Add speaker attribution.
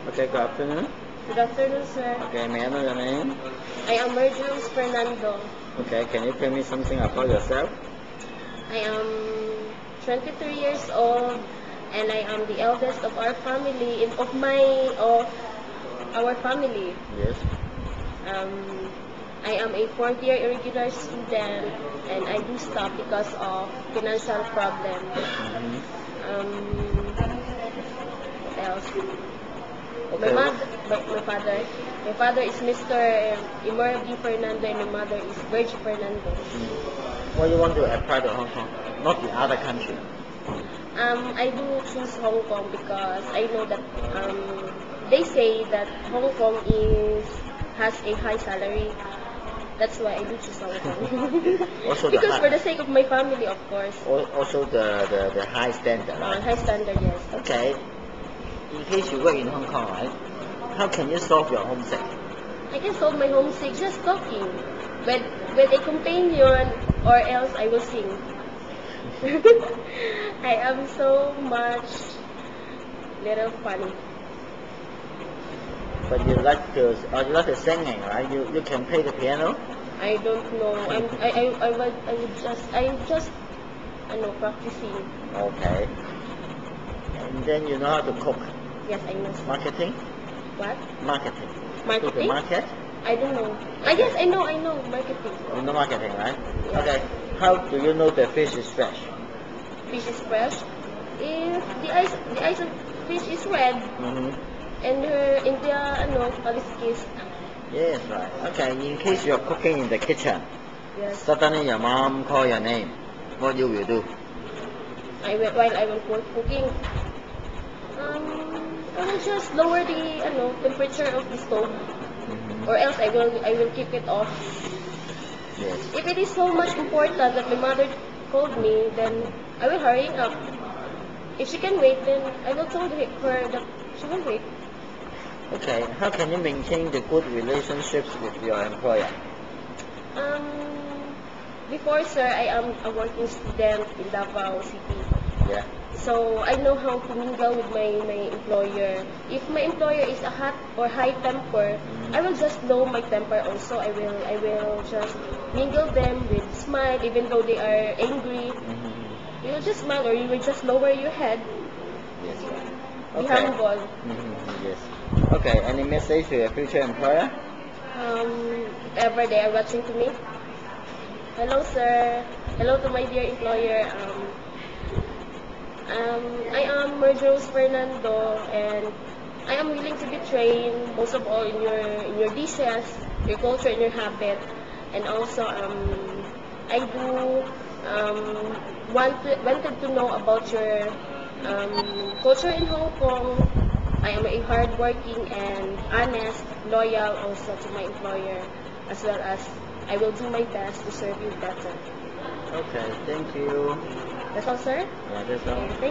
Speaker 1: Okay, good afternoon.
Speaker 2: Good afternoon, sir.
Speaker 1: Okay, may I know your name?
Speaker 2: I am Merjules Fernando.
Speaker 1: Okay, can you tell me something about yourself?
Speaker 2: I am 23 years old, and I am the eldest of our family, of our family.
Speaker 1: Yes.
Speaker 2: I am a fourth year irregular student, and I do stop because of financial problem. What else?
Speaker 1: Okay.
Speaker 2: My father is Mr. Imorabdi Fernando, and my mother is Virgie Fernando.
Speaker 1: Why you want to apply to Hong Kong, not the other country?
Speaker 2: I do choose Hong Kong because I know that they say that Hong Kong has a high salary. That's why I do choose Hong Kong.
Speaker 1: Also
Speaker 2: because for the sake of my family, of course.
Speaker 1: Also the high standard, right?
Speaker 2: High standard, yes.
Speaker 1: Okay. In case you work in Hong Kong, right? How can you solve your homesick?
Speaker 2: I can solve my homesick just talking with a companion, or else I will sing. I am so much little funny.
Speaker 1: But you like to singing, right? You can play the piano?
Speaker 2: I don't know. I just practicing.
Speaker 1: Okay. And then you know how to cook.
Speaker 2: Yes, I know.
Speaker 1: Marketing?
Speaker 2: What?
Speaker 1: Marketing.
Speaker 2: Marketing?
Speaker 1: To the market?
Speaker 2: I don't know. Yes, I know marketing.
Speaker 1: You know marketing, right?
Speaker 2: Yeah.
Speaker 1: Okay. How do you know the fish is fresh?
Speaker 2: Fish is fresh. If the eyes of fish is red, and in the paliskis.
Speaker 1: Yes, right. Okay. In case you're cooking in the kitchen,
Speaker 2: Yes.
Speaker 1: suddenly your mom call your name, what you will do?
Speaker 2: While I will cooking, I will just lower the temperature of the stove, or else I will keep it off.
Speaker 1: Yes.
Speaker 2: If it is so much important that my mother called me, then I will hurry up. If she can wait, then I will tell her that she will wait.
Speaker 1: Okay. How can you maintain the good relationships with your employer?
Speaker 2: Before, sir, I am a working student in Davao City.
Speaker 1: Yeah.
Speaker 2: So I know how to mingle with my employer. If my employer is a hot or high temper, I will just low my temper also. I will just mingle them with smile even though they are angry. You will just smile, or you will just lower your head.
Speaker 1: Yes.
Speaker 2: Be
Speaker 1: Okay.
Speaker 2: humble.
Speaker 1: Yes. Okay. Any message to your future employer?
Speaker 2: If ever they are watching to me. Hello, sir. Hello to my dear employer. I am Merjules Fernando, and I am willing to be trained, most of all in your dishes, your culture, and your habit, and also I do wanted to know about your culture in Hong Kong. I am a hardworking and honest, loyal also to my employer, as well as I will do my best to serve you better.
Speaker 1: Okay. Thank you.
Speaker 2: That's all, sir.
Speaker 1: Yeah, that's all.
Speaker 2: Thank